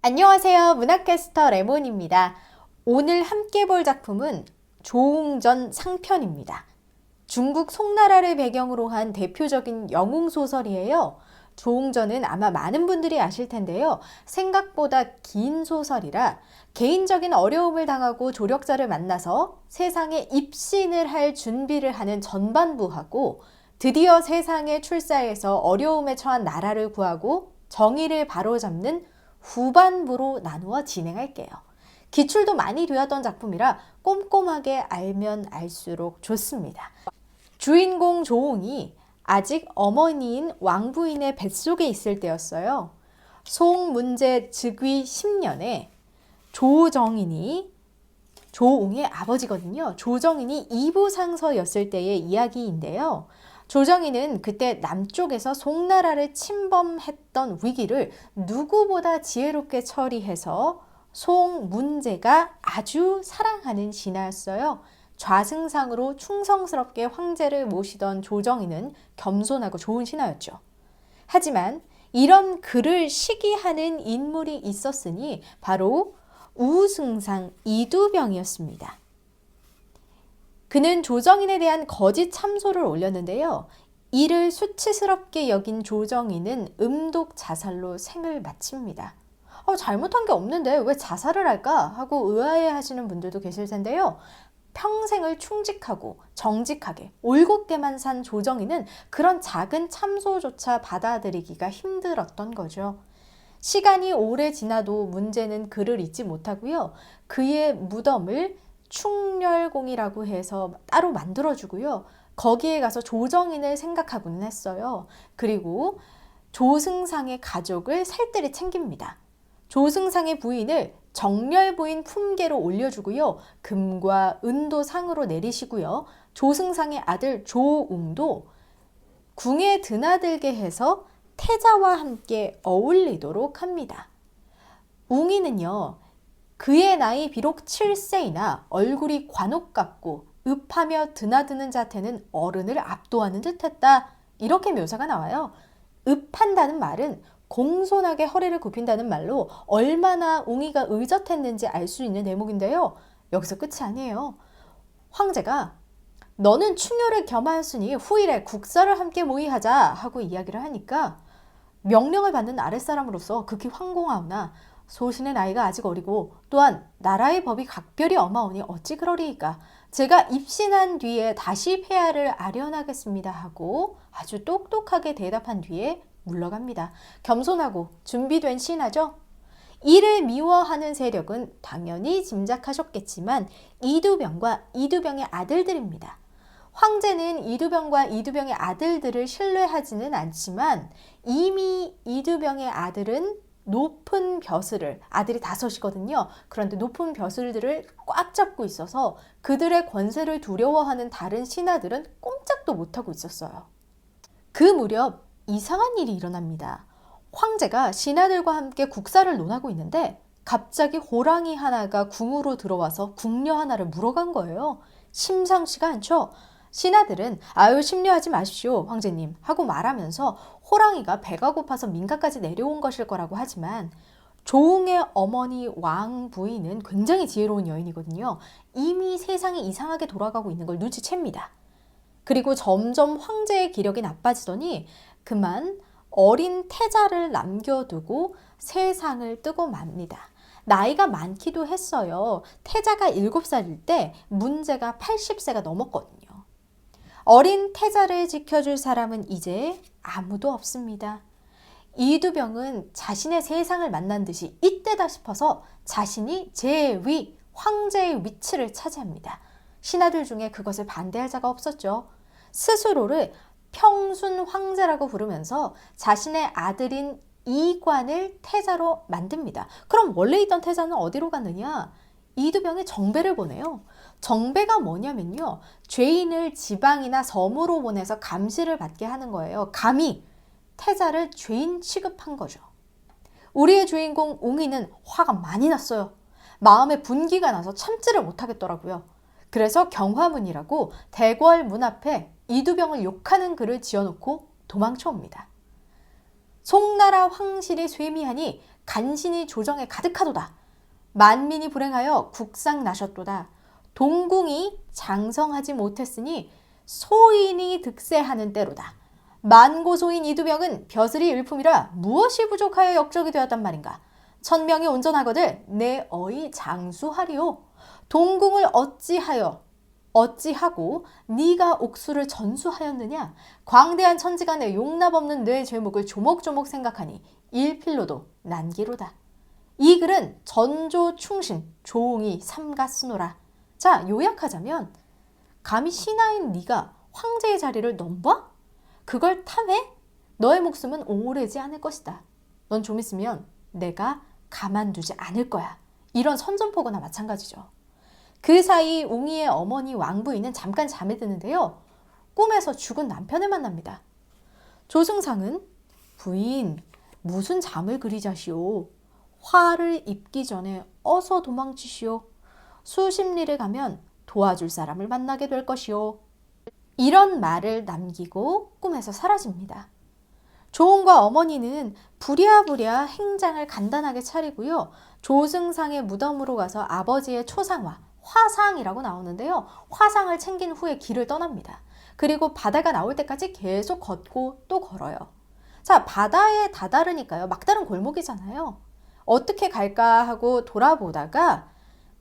안녕하세요. 문학캐스터 레몬입니다. 오늘 함께 볼 작품은 조웅전 상편입니다. 중국 송나라를 배경으로 한 대표적인 영웅소설이에요. 조웅전은 아마 많은 분들이 아실 텐데요. 생각보다 긴 소설이라 개인적인 어려움을 당하고 조력자를 만나서 세상에 입신을 할 준비를 하는 전반부하고 드디어 세상에 출사해서 어려움에 처한 나라를 구하고 정의를 바로잡는 후반부로 나누어 진행할게요. 기출도 많이 되었던 작품이라 꼼꼼하게 알면 알수록 좋습니다. 주인공 조웅이 아직 어머니인 왕부인의 뱃속에 있을 때였어요. 송문제 즉위 10년에 조정인이 조웅의 아버지거든요. 조정인이 이부상서였을 때의 이야기인데요. 조정인은 그때 남쪽에서 송나라를 침범했던 위기를 누구보다 지혜롭게 처리해서 송문제가 아주 사랑하는 신하였어요. 좌승상으로 충성스럽게 황제를 모시던 조정인은 겸손하고 좋은 신하였죠. 하지만 이런 그를 시기하는 인물이 있었으니 바로 우승상 이두병이었습니다. 그는 조정인에 대한 거짓 참소를 올렸는데요. 이를 수치스럽게 여긴 조정인은 음독 자살로 생을 마칩니다. 잘못한 게 없는데 왜 자살을 할까 하고 의아해 하시는 분들도 계실 텐데요. 평생을 충직하고 정직하게 올곧게만 산 조정인은 그런 작은 참소조차 받아들이기가 힘들었던 거죠. 시간이 오래 지나도 문제는 그를 잊지 못하고요. 그의 무덤을 충렬공이라고 해서 따로 만들어주고요. 거기에 가서 조정인을 생각하고는 했어요. 그리고 조승상의 가족을 살뜰히 챙깁니다. 조승상의 부인을 정렬부인 품계로 올려주고요. 금과 은도 상으로 내리시고요. 조승상의 아들 조웅도 궁에 드나들게 해서 태자와 함께 어울리도록 합니다. 웅이는요. 그의 나이 비록 7세이나 얼굴이 관옥 같고 읍하며 드나드는 자태는 어른을 압도하는 듯했다. 이렇게 묘사가 나와요. 읍한다는 말은 공손하게 허리를 굽힌다는 말로 얼마나 웅이가 의젓했는지 알 수 있는 대목인데요. 여기서 끝이 아니에요. 황제가 너는 충효를 겸하였으니 후일에 국사를 함께 모의하자 하고 이야기를 하니까 명령을 받는 아랫사람으로서 극히 황공하오나 소신의 나이가 아직 어리고 또한 나라의 법이 각별히 엄하오니 어찌 그러리이까. 제가 입신한 뒤에 다시 폐하를 아련하겠습니다 하고 아주 똑똑하게 대답한 뒤에 물러갑니다. 겸손하고 준비된 신하죠. 이를 미워하는 세력은 당연히 짐작하셨겠지만 이두병과 이두병의 아들들입니다. 황제는 이두병과 이두병의 아들들을 신뢰하지는 않지만 이미 이두병의 아들은 높은 벼슬을, 아들이 5이거든요. 그런데 높은 벼슬들을 꽉 잡고 있어서 그들의 권세를 두려워하는 다른 신하들은 꼼짝도 못하고 있었어요. 그 무렵 이상한 일이 일어납니다. 황제가 신하들과 함께 국사를 논하고 있는데 갑자기 호랑이 하나가 궁으로 들어와서 궁녀 하나를 물어간 거예요. 심상치가 않죠? 신하들은 아유 심려하지 마십시오 황제님 하고 말하면서 호랑이가 배가 고파서 민가까지 내려온 것일 거라고 하지만 조웅의 어머니 왕부인은 굉장히 지혜로운 여인이거든요. 이미 세상이 이상하게 돌아가고 있는 걸 눈치챕니다. 그리고 점점 황제의 기력이 나빠지더니 그만 어린 태자를 남겨두고 세상을 뜨고 맙니다. 나이가 많기도 했어요. 태자가 7살일 때 문제가 80세가 넘었거든요. 어린 태자를 지켜줄 사람은 이제 아무도 없습니다. 이두병은 자신의 세상을 만난 듯이 이때다 싶어서 자신이 제2 황제의 위치를 차지합니다. 신하들 중에 그것을 반대할 자가 없었죠. 스스로를 평순 황제라고 부르면서 자신의 아들인 이관을 태자로 만듭니다. 그럼 원래 있던 태자는 어디로 갔느냐? 이두병이 정배를 보내요. 정배가 뭐냐면요. 죄인을 지방이나 섬으로 보내서 감시를 받게 하는 거예요. 감히 태자를 죄인 취급한 거죠. 우리의 주인공 웅이는 화가 많이 났어요. 마음에 분기가 나서 참지를 못하겠더라고요. 그래서 경화문이라고 대궐 문 앞에 이두병을 욕하는 글을 지어놓고 도망쳐 옵니다. 송나라 황실이 쇠미하니 간신히 조정에 가득하도다. 만민이 불행하여 국상나셨도다. 동궁이 장성하지 못했으니 소인이 득세하는 때로다. 만고소인 이두명은 벼슬이 일품이라 무엇이 부족하여 역적이 되었단 말인가. 천명이 온전하거늘 내 어이 장수하리오. 동궁을 어찌하고 네가 옥수를 전수하였느냐. 광대한 천지간에 용납 없는 뇌 죄목을 조목조목 생각하니 일필로도 난기로다. 이 글은 전조 충신 조웅이 삼갔으노라. 자, 요약하자면 감히 신하인 네가 황제의 자리를 넘봐? 그걸 탐해? 너의 목숨은 오래지 않을 것이다. 넌 좀 있으면 내가 가만두지 않을 거야. 이런 선전포고나 마찬가지죠. 그 사이 웅이의 어머니 왕부인은 잠깐 잠에 드는데요. 꿈에서 죽은 남편을 만납니다. 조승상은 부인, 무슨 잠을 그리 자시오. 화를 입기 전에 어서 도망치시오. 수십 리를 가면 도와줄 사람을 만나게 될 것이오. 이런 말을 남기고 꿈에서 사라집니다. 조웅과 어머니는 부랴부랴 행장을 간단하게 차리고요. 조승상의 무덤으로 가서 아버지의 초상화, 화상이라고 나오는데요. 화상을 챙긴 후에 길을 떠납니다. 그리고 바다가 나올 때까지 계속 걷고 또 걸어요. 자, 바다에 다다르니까요. 막다른 골목이잖아요. 어떻게 갈까 하고 돌아보다가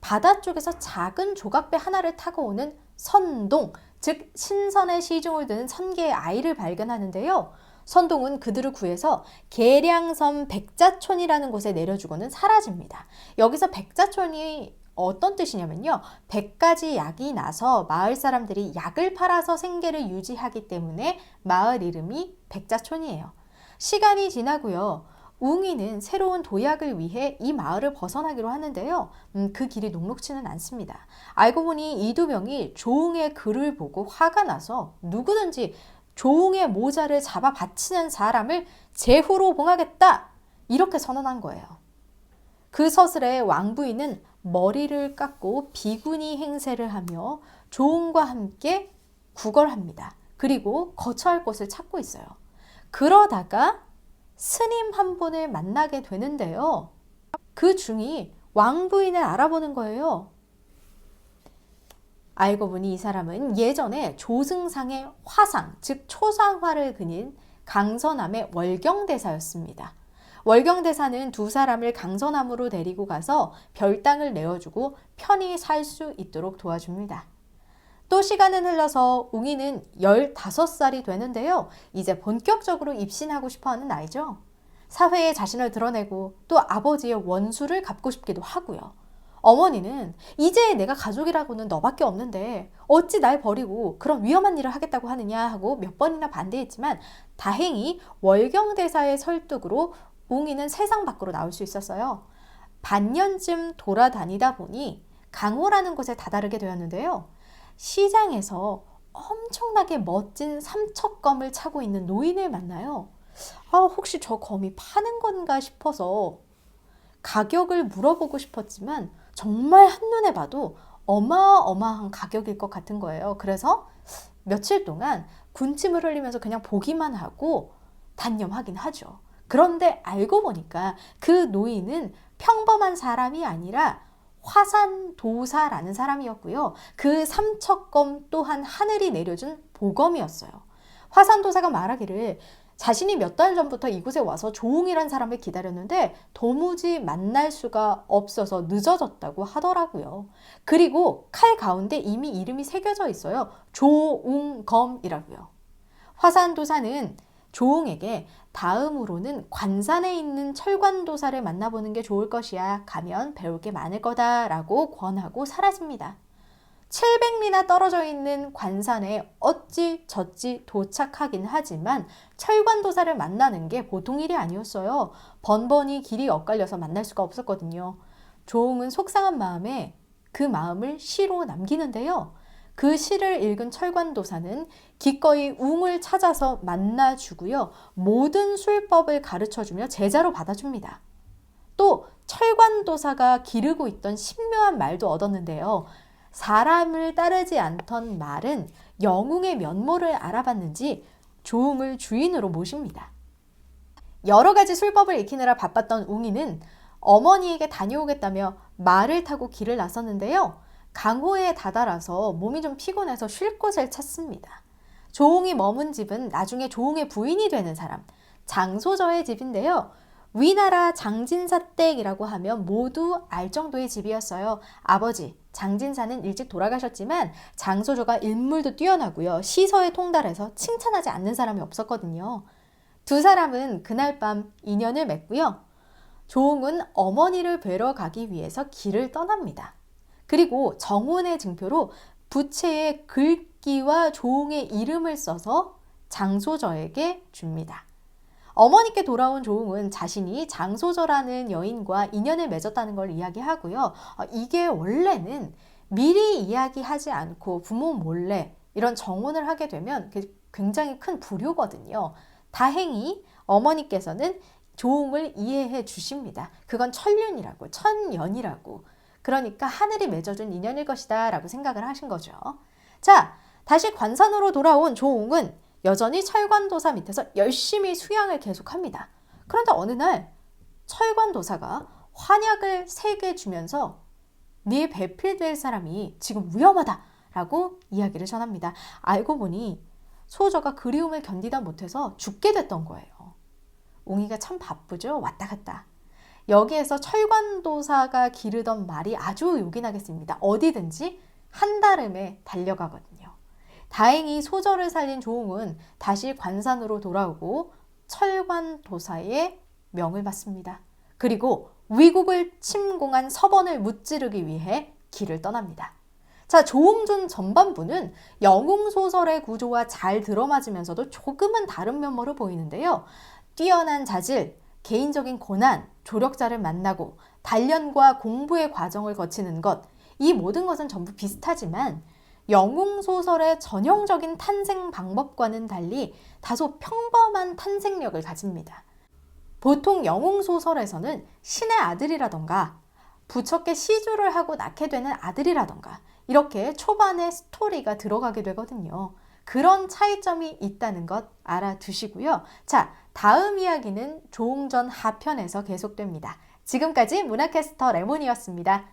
바다 쪽에서 작은 조각배 하나를 타고 오는 선동, 즉 신선의 시중을 드는 선계의 아이를 발견하는데요. 선동은 그들을 구해서 계량섬 백자촌이라는 곳에 내려주고는 사라집니다. 여기서 백자촌이 어떤 뜻이냐면요. 100가지 약이 나서 마을 사람들이 약을 팔아서 생계를 유지하기 때문에 마을 이름이 백자촌이에요. 시간이 지나고요. 웅이는 새로운 도약을 위해 이 마을을 벗어나기로 하는데요. 그 길이 녹록지는 않습니다. 알고 보니 이두명이 조웅의 글을 보고 화가 나서 누구든지 조웅의 모자를 잡아 바치는 사람을 제후로 봉하겠다. 이렇게 선언한 거예요. 그 서슬에 왕부인은 머리를 깎고 비구니 행세를 하며 조웅과 함께 구걸합니다. 그리고 거처할 곳을 찾고 있어요. 그러다가 스님 한 분을 만나게 되는데요. 그 중이 왕부인을 알아보는 거예요. 알고 보니 이 사람은 예전에 조승상의 화상, 즉 초상화를 그린 강서남의 월경대사였습니다. 월경대사는 두 사람을 강서남으로 데리고 가서 별당을 내어주고 편히 살 수 있도록 도와줍니다. 또 시간은 흘러서 웅이는 15살이 되는데요. 이제 본격적으로 입신하고 싶어하는 나이죠. 사회에 자신을 드러내고 또 아버지의 원수를 갚고 싶기도 하고요. 어머니는 이제 내가 가족이라고는 너밖에 없는데 어찌 날 버리고 그런 위험한 일을 하겠다고 하느냐 하고 몇 번이나 반대했지만 다행히 월경대사의 설득으로 웅이는 세상 밖으로 나올 수 있었어요. 반년쯤 돌아다니다 보니 강호라는 곳에 다다르게 되었는데요. 시장에서 엄청나게 멋진 삼척검을 차고 있는 노인을 만나요. 혹시 저 검이 파는 건가 싶어서 가격을 물어보고 싶었지만 정말 한눈에 봐도 어마어마한 가격일 것 같은 거예요. 그래서 며칠 동안 군침을 흘리면서 그냥 보기만 하고 단념하긴 하죠. 그런데 알고 보니까 그 노인은 평범한 사람이 아니라 화산도사라는 사람이었고요. 그 삼척검 또한 하늘이 내려준 보검이었어요. 화산도사가 말하기를 자신이 몇 달 전부터 이곳에 와서 조웅이란 사람을 기다렸는데 도무지 만날 수가 없어서 늦어졌다고 하더라고요. 그리고 칼 가운데 이미 이름이 새겨져 있어요. 조웅검이라고요. 화산도사는 조웅에게 다음으로는 관산에 있는 철관도사를 만나보는 게 좋을 것이야. 가면 배울 게 많을 거다라고 권하고 사라집니다. 700리나 떨어져 있는 관산에 어찌저찌 도착하긴 하지만 철관도사를 만나는 게 보통 일이 아니었어요. 번번이 길이 엇갈려서 만날 수가 없었거든요. 조웅은 속상한 마음에 그 마음을 시로 남기는데요. 그 시를 읽은 철관도사는 기꺼이 웅을 찾아서 만나주고요. 모든 술법을 가르쳐주며 제자로 받아줍니다. 또 철관도사가 기르고 있던 신묘한 말도 얻었는데요. 사람을 따르지 않던 말은 영웅의 면모를 알아봤는지 조웅을 주인으로 모십니다. 여러 가지 술법을 익히느라 바빴던 웅이는 어머니에게 다녀오겠다며 말을 타고 길을 나섰는데요. 강호에 다다라서 몸이 좀 피곤해서 쉴 곳을 찾습니다. 조홍이 머문 집은 나중에 조홍의 부인이 되는 사람, 장소저의 집인데요. 위나라 장진사댁이라고 하면 모두 알 정도의 집이었어요. 아버지 장진사는 일찍 돌아가셨지만 장소저가 인물도 뛰어나고요. 시서에 통달해서 칭찬하지 않는 사람이 없었거든요. 두 사람은 그날 밤 인연을 맺고요. 조홍은 어머니를 뵈러 가기 위해서 길을 떠납니다. 그리고 정혼의 증표로 부채에 글귀와 조홍의 이름을 써서 장소저에게 줍니다. 어머니께 돌아온 조홍은 자신이 장소저라는 여인과 인연을 맺었다는 걸 이야기하고요. 이게 원래는 미리 이야기하지 않고 부모 몰래 이런 정혼을 하게 되면 굉장히 큰 불효거든요. 다행히 어머니께서는 조홍을 이해해 주십니다. 그건 천륜이라고, 천연이라고. 그러니까 하늘이 맺어준 인연일 것이다 라고 생각을 하신 거죠. 자, 다시 관산으로 돌아온 조홍은 여전히 철관도사 밑에서 열심히 수양을 계속합니다. 그런데 어느 날 철관도사가 환약을 3개 주면서 네 배필될 사람이 지금 위험하다라고 이야기를 전합니다. 알고 보니 소저가 그리움을 견디다 못해서 죽게 됐던 거예요. 웅이가 참 바쁘죠. 왔다 갔다. 여기에서 철관도사가 기르던 말이 아주 요긴하겠습니다. 어디든지 한달음에 달려가거든요. 다행히 소저를 살린 조홍은 다시 관산으로 돌아오고 철관도사의 명을 받습니다. 그리고 위국을 침공한 서번을 무찌르기 위해 길을 떠납니다. 자, 조홍준 전반부는 영웅소설의 구조와 잘 들어맞으면서도 조금은 다른 면모를 보이는데요. 뛰어난 자질, 개인적인 고난, 조력자를 만나고 단련과 공부의 과정을 거치는 것, 이 모든 것은 전부 비슷하지만 영웅소설의 전형적인 탄생 방법과는 달리 다소 평범한 탄생력을 가집니다. 보통 영웅소설에서는 신의 아들이라던가 부처께 시주를 하고 낳게 되는 아들이라던가 이렇게 초반에 스토리가 들어가게 되거든요. 그런 차이점이 있다는 것 알아두시고요. 자, 다음 이야기는 조홍전 하편에서 계속됩니다. 지금까지 문화캐스터 레몬이었습니다.